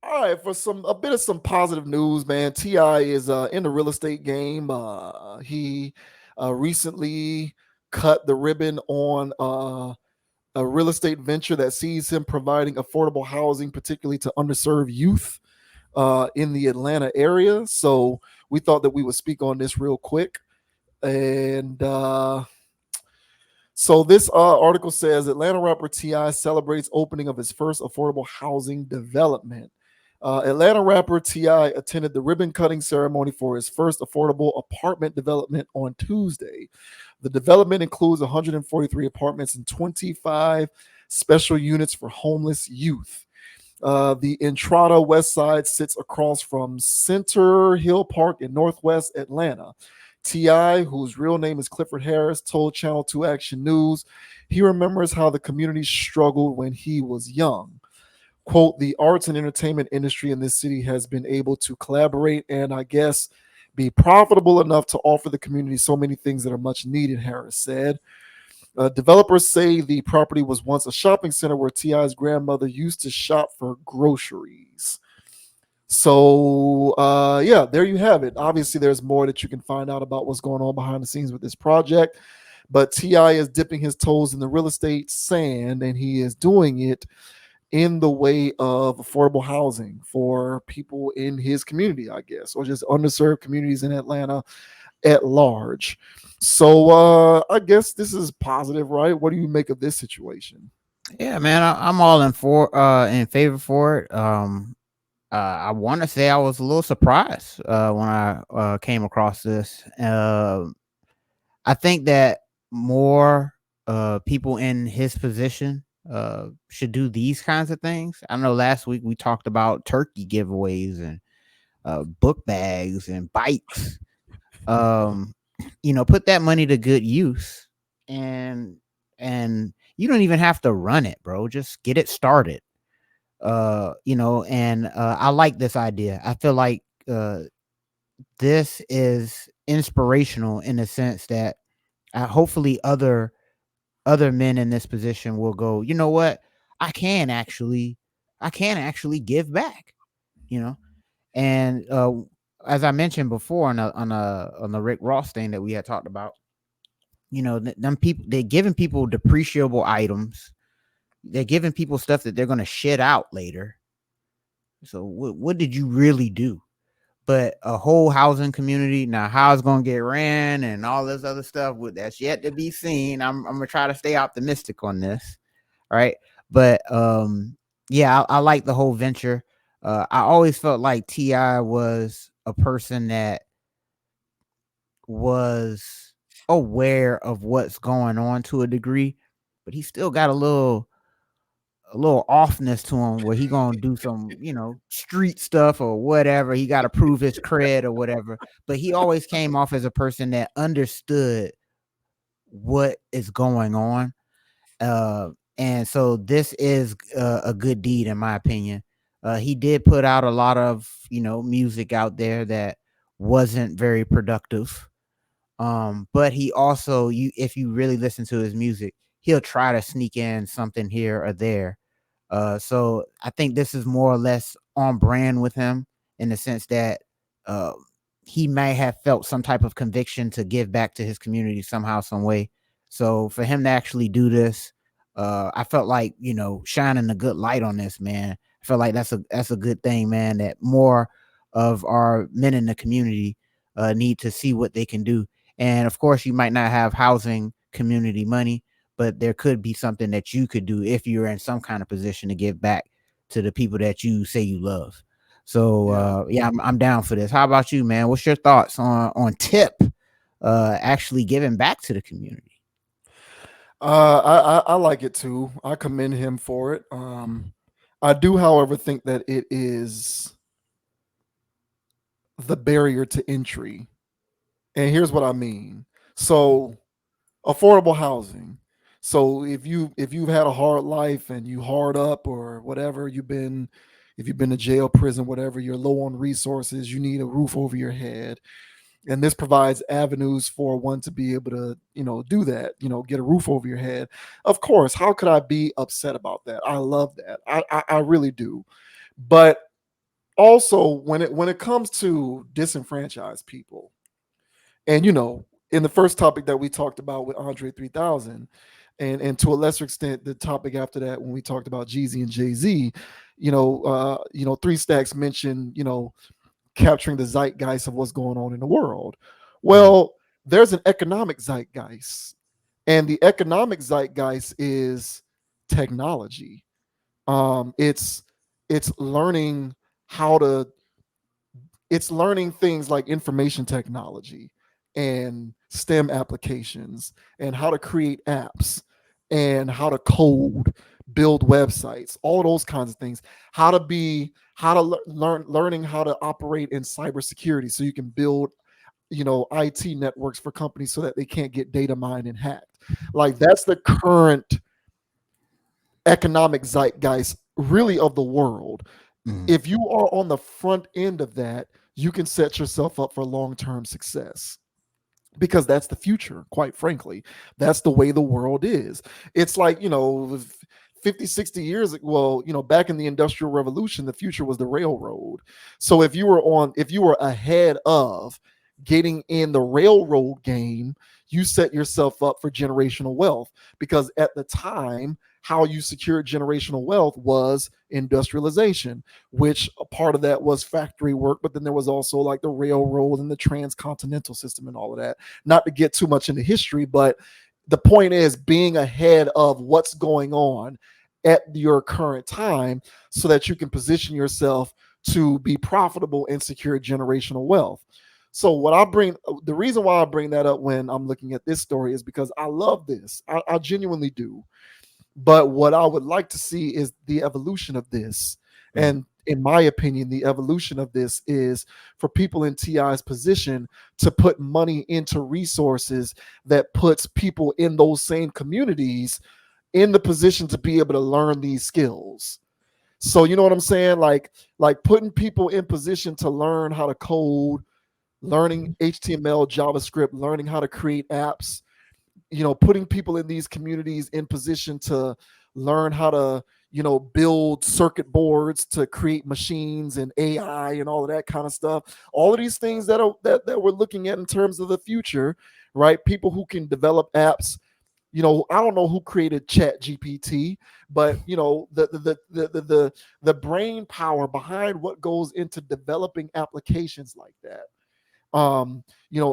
All right, for a bit of some positive news, man. Ti is in the real estate game. He recently cut the ribbon on a real estate venture that sees him providing affordable housing, particularly to underserved youth in the Atlanta area. So we thought that we would speak on this real quick. And so this article says Atlanta rapper Ti celebrates opening of his first affordable housing development. Atlanta rapper Ti attended the ribbon cutting ceremony for his first affordable apartment development on Tuesday. The development includes 143 apartments and 25 special units for homeless youth. The Entrada West Side sits across from Center Hill Park in Northwest Atlanta. Ti, whose real name is Clifford Harris, told Channel 2 Action News he remembers how the community struggled when he was young. Quote, the arts and entertainment industry in this city has been able to collaborate and I guess be profitable enough to offer the community so many things that are much needed, Harris said. Developers say the property was once a shopping center where Ti's grandmother used to shop for groceries. So, yeah, there you have it. Obviously, there's more that you can find out about what's going on behind the scenes with this project. But Ti is dipping his toes in the real estate sand, and he is doing it in the way of affordable housing for people in his community, I guess, or just underserved communities in Atlanta at large. So I guess this is positive, right? What do you make of this situation? Yeah, man, I'm all in favor for it. I want to say I was a little surprised when I came across this. I think that more people in his position should do these kinds of things. I know last week we talked about turkey giveaways and book bags and bikes. Um, put that money to good use, and and you don't even have to run it, bro. Just get it started. And I like this idea. I feel like this is inspirational in the sense that hopefully other men in this position will go, you know what, I can actually give back, you know. And as I mentioned before on the Rick Ross thing that we had talked about, them people, they're giving people depreciable items, they're giving people stuff that they're going to shit out later. So what did you really do? But a whole housing community, now how it's gonna get ran and all this other stuff, that's yet to be seen. I'm gonna try to stay optimistic on this, right? But yeah, I like the whole venture. I always felt like Ti was a person that was aware of what's going on to a degree, but he still got a little offness to him where he gonna do some, street stuff or whatever. He got to prove his cred or whatever. But he always came off as a person that understood what is going on. And so this is a good deed, in my opinion. He did put out a lot of, music out there that wasn't very productive. But he also, if you really listen to his music, he'll try to sneak in something here or there. So I think this is more or less on brand with him in the sense that uh, he may have felt some type of conviction to give back to his community somehow, some way. So for him to actually do this, I felt like, shining a good light on this, man. I feel like that's a good thing, man. That more of our men in the community need to see what they can do. And of course, you might not have housing community money, but there could be something that you could do if you're in some kind of position to give back to the people that you say you love. So Yeah. yeah, I'm down for this. How about you, man? What's your thoughts on Tip actually giving back to the community? I like it too. I commend him for it. I do, however, think that it is the barrier to entry, and here's what I mean. So, affordable housing. So if you've had a hard life and you hard up or whatever, if you've been to jail, prison, whatever, you're low on resources, you need a roof over your head, and this provides avenues for one to be able to do that, get a roof over your head. Of course, how could I be upset about that? I love that. I really do. But also when it comes to disenfranchised people, and in the first topic that we talked about with Andre 3000, and to a lesser extent the topic after that when we talked about Jeezy and Jay-Z, Three Stacks mentioned, capturing the zeitgeist of what's going on in the world. Mhm. Well, there's an economic zeitgeist, and the economic zeitgeist is technology. It's learning how to it's learning things like information technology and STEM applications and how to create apps and how to code, build websites, all those kinds of things. How to learning how to operate in cybersecurity so you can build, IT networks for companies so that they can't get data mined and hacked. Like that's the current economic zeitgeist really of the world. Mhm. If you are on the front end of that, you can set yourself up for long-term success because that's the future, quite frankly. That's the way the world is. It's like, 50, 60 years, well, back in the Industrial Revolution, the future was the railroad. So if you were ahead of getting in the railroad game, you set yourself up for generational wealth because at the time, how you secured generational wealth was industrialization, which a part of that was factory work, but then there was also like the railroad and the transcontinental system and all of that. Not to get too much into history, but the point is being ahead of what's going on at your current time so that you can position yourself to be profitable and secure generational wealth. So the reason why I bring that up when I'm looking at this story is because I love this. I genuinely do. But what I would like to see is the evolution of this. Mhm. And in my opinion, the evolution of this is for people in TI's position to put money into resources that puts people in those same communities in the position to be able to learn these skills. So you know what I'm saying? Like putting people in position to learn how to code, learning HTML, JavaScript, learning how to create apps, putting people in these communities in position to learn how to, build circuit boards to create machines and AI and all of that kind of stuff. All of these things that we're looking at in terms of the future, right? People who can develop apps. I don't know who created Chat GPT, but the brain power behind what goes into developing applications like that,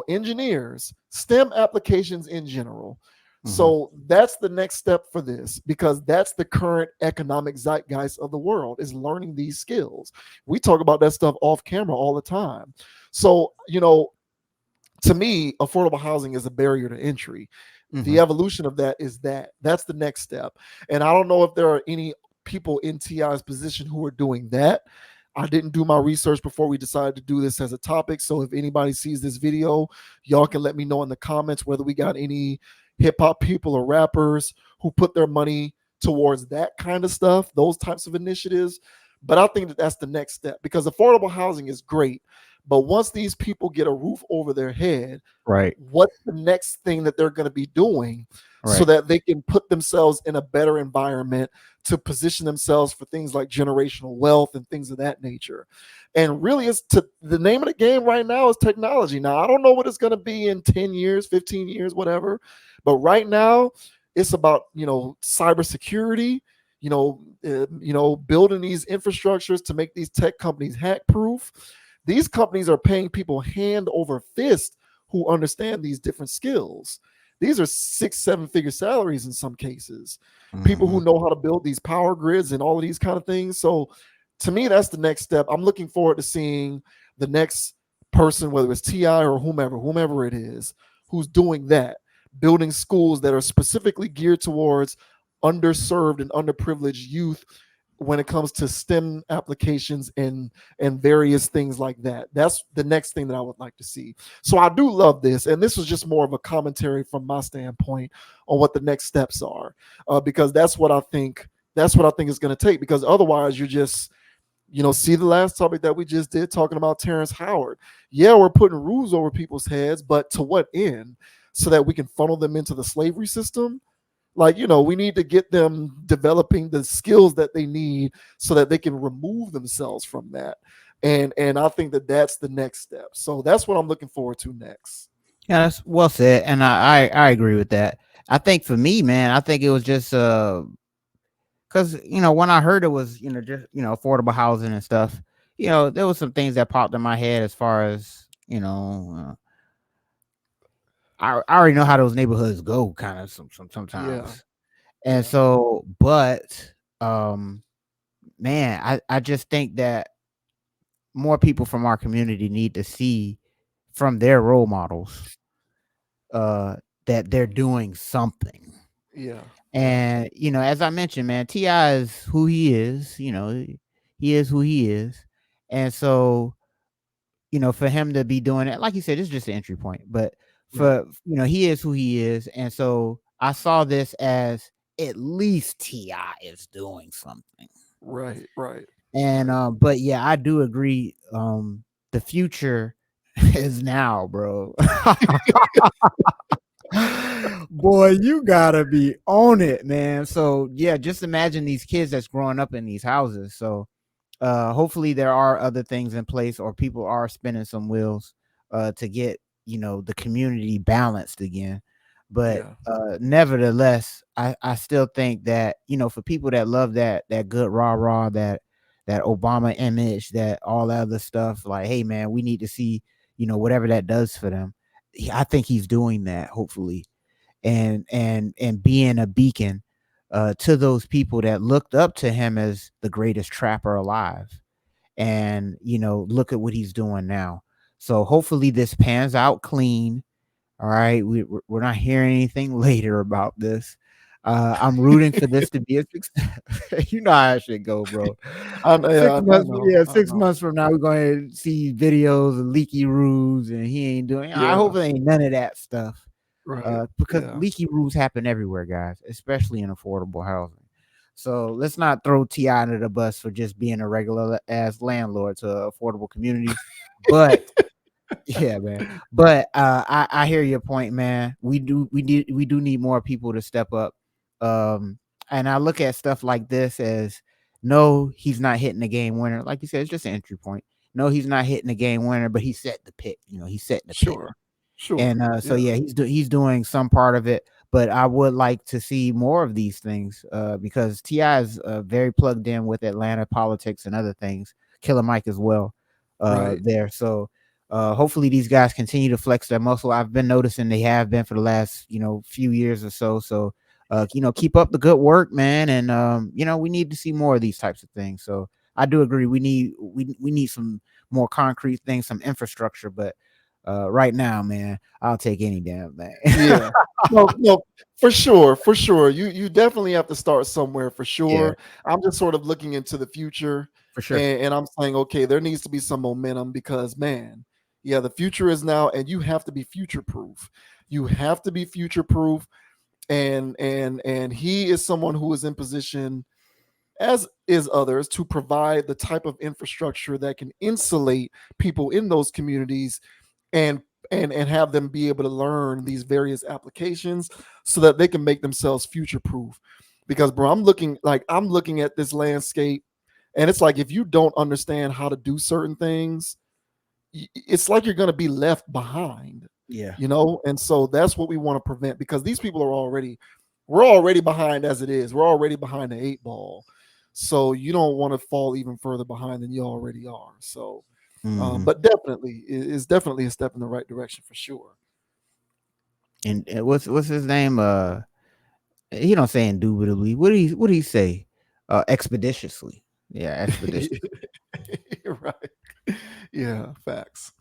engineers, STEM applications in general. Mhm. So that's the next step for this because that's the current economic zeitgeist of the world is learning these skills. We talk about that stuff off camera all the time. So, to me, affordable housing is a barrier to entry. The Mhm. evolution of that is that's the next step. And I don't know if there are any people in TI's position who are doing that. I didn't do my research before we decided to do this as a topic. So if anybody sees this video, y'all can let me know in the comments whether we got any hip hop people or rappers who put their money towards that kind of stuff, those types of initiatives. But I think that that's the next step because affordable housing is great. But once these people get a roof over their head, Right. what's the next thing that they're going to be doing so Right. that they can put themselves in a better environment to position themselves for things like generational wealth and things of that nature. And really it's to the name of the game right now is technology. Now I don't know what it's going to be in 10 years, 15 years, whatever, but right now it's about, cybersecurity, building these infrastructures to make these tech companies hack proof. These companies are paying people hand over fist who understand these different skills. These are 6, 7 figure salaries in some cases. People who Mhm. know how to build these power grids and all of these kind of things. So to me, that's the next step. I'm looking forward to seeing the next person, whether it's TI or whomever it is, who's doing that, building schools that are specifically geared towards underserved and underprivileged youth when it comes to STEM applications and various things like that. That's the next thing that I would like to see. So I do love this, and this was just more of a commentary from my standpoint on what the next steps are, because that's what I think. That's what I think is going to take. Because otherwise, you're just see the last topic that we just did talking about Terrence Howard. Yeah, we're putting rules over people's heads, but to what end? So that we can funnel them into the slavery system. Like, we need to get them developing the skills that they need so that they can remove themselves from that. and I think that that's the next step. So that's what I'm looking forward to next. Yeah, that's well said, and I agree with that. I think for me, man, I think it was just because when I heard it was just affordable housing and stuff, there was some things that popped in my head as far as I already know how those neighborhoods go, kind of Yeah, sometimes, and yeah, so but um man, I just think that more people from our community need to see from their role models uh that they're doing something. yeah, yeah, And as I mentioned, man, Ti is who he is. He is who he is, and so for him to be doing it, like you said, it's just an entry point. But right, for he is who he is, and so I saw this as at least Ti is doing something. right, right, And right. but yeah, I do agree. The future is now, bro. Boy, you gotta be on it, man. So yeah, just imagine these kids that's growing up in these houses. So hopefully there are other things in place, or people are spinning some wheels to get the community balanced again. But Yeah, nevertheless, I still think that for people that love that good rah that Obama image, that all that other stuff, like, hey man, we need to see whatever that does for them. I think he's doing that, hopefully, and being a beacon to those people that looked up to him as the greatest trapper alive. And look at what he's doing now. So hopefully this pans out clean. All right, we're not hearing anything later about this. I'm rooting for this to be a success. You know how it should go, bro. yeah, six I months know, yeah I six know. months from now, we're going to see videos of leaky roofs, and he ain't doing. I Yeah, hope it ain't none of that stuff, right. because Yeah, leaky roofs happen everywhere, guys, especially in affordable housing. So let's not throw Ti under the bus for just being a regular ass landlord to affordable communities. But yeah, man. But I hear your point, man. We do need more people to step up. Um, and I look at stuff like this as, no, he's not hitting the game winner. Like you said, it's just an entry point. No, he's not hitting the game winner, but he set the pick. He's setting the pick. sure, sure. And so Yeah, yeah, he's doing some part of it, but I would like to see more of these things because Ti is very plugged in with Atlanta politics and other things. Killer Mike as well right. there. So hopefully these guys continue to flex their muscle. I've been noticing they have been for the last few years or so. So keep up the good work, man, and we need to see more of these types of things. So I do agree. We need some more concrete things, some infrastructure, but right now, man, I'll take any damn thing. Yeah. No, no, for sure, for sure. You definitely have to start somewhere for Yeah, sure. I'm just sort of looking into the future, for sure. and I'm saying, okay, there needs to be some momentum because man, yeah, the future is now, and you have to be future proof. You have to be future proof, and he is someone who is in position, as is others, to provide the type of infrastructure that can insulate people in those communities and and have them be able to learn these various applications so that they can make themselves future proof. Because bro, I'm looking at this landscape, and it's like if you don't understand how to do certain things, it's like you're going to be left behind, Yeah. and so that's what we want to prevent, because these people we're already behind as it is. We're already behind the eight ball, so you don't want to fall even further behind than you already are. So Hmm. but definitely, it's definitely a step in the right direction for sure. And what's his name? He don't say indubitably. What do he say? Expeditiously. Yeah, expeditiously. Right. Yeah, facts.